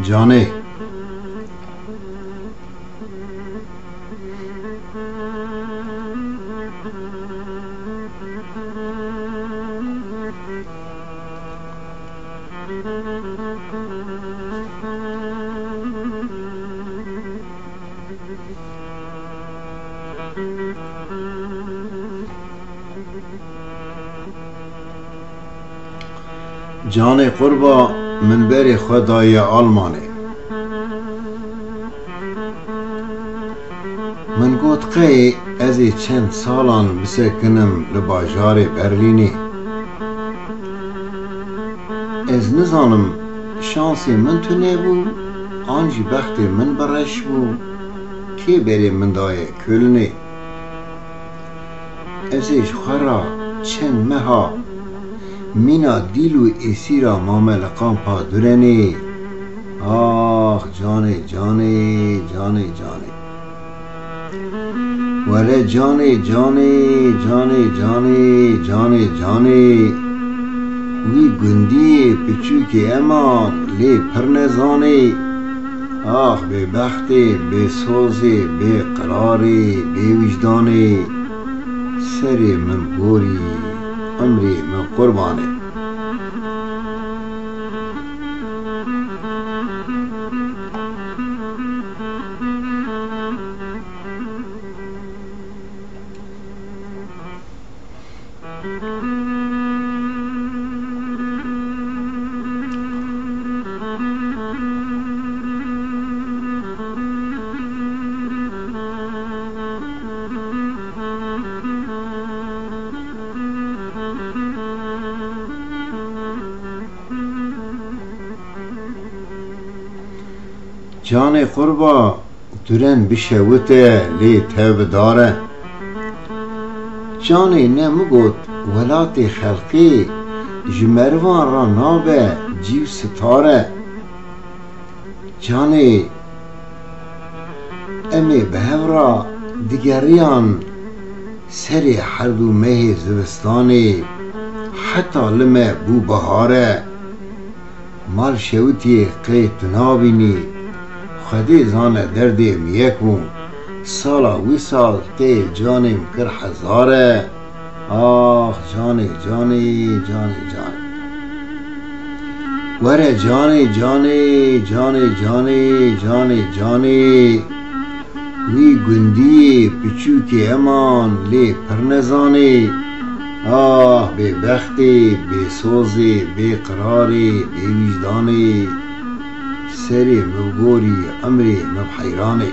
جانه جان قربا من بری خدای آلمانه من گوت قی ازی چند سالان بسکنم لباجار برلینی از نزانم شانسی من تو نبو آنجی بخت من برش بو کی بری من دای کلنی ازیش خورا چند مها مینا دیلو ایسیرا مامل قامپا درنی آخ جانه جانه جانه جانه وره جانه جانه جانه جانه جانه جانه وی گندی پچوک امان لی پرنزانه آخ به بختی به سوزی به قراری به وجدانه سری من گوری عمری من قربانه جان قربا درن بشوته لی توب داره جانی نمگوت ولات خلقی جمروان را نابه جیو ستاره جانی امی بهورا دیگریان سری حردو مه زوستانی حتی لمه بو بهاره مال شوتی قیت نابینی خدي زانه دردي ميكون سالا وصال تي جاني مكر حزاره آخ جاني جاني جاني جاني وره جاني جاني جاني جاني جاني جاني وی گندی پچوکی امان لی پرنزانی آه بی بختی بی سوزی بی قراری بی وجدانی سری مبگوری امری مبحیرانی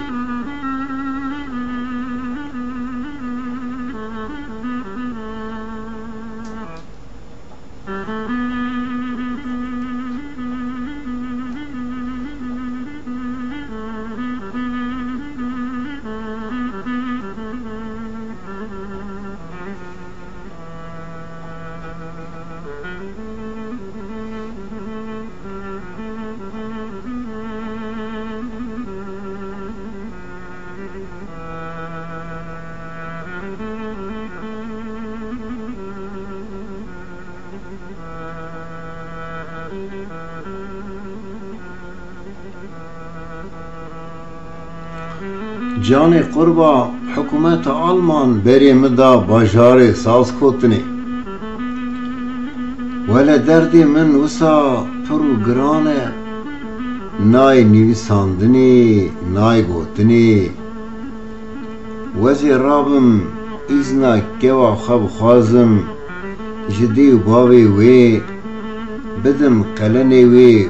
جان قربا حکومت آلمان بری مدا باجار ساز کتنی ولی دردی من وسا پرو گرانه نای نویساندنی نای گوتنی وزی رابم ایزنا کوا خب خوازم جدی و باوی وی بدم قلنی وی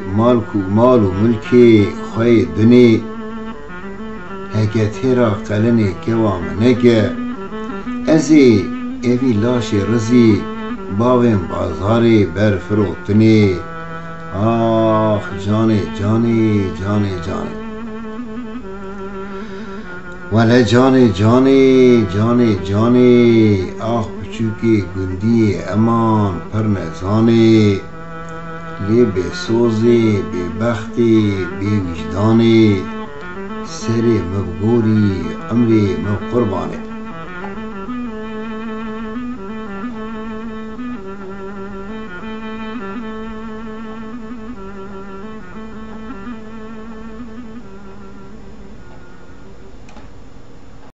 مال و ملکی خوی دنی هکه تیرا قلنی کوا منگه ازی اوی لاشی رزی باویم بازاری بر فروتنی آخ جانی جانی جانی جانی ولی جانی جانی جانی جانی آخ بچوکی گندی امان پر نزانه لی بی سوزی بی بختی بی وجدانی سری مبگوری عمری مب قربانه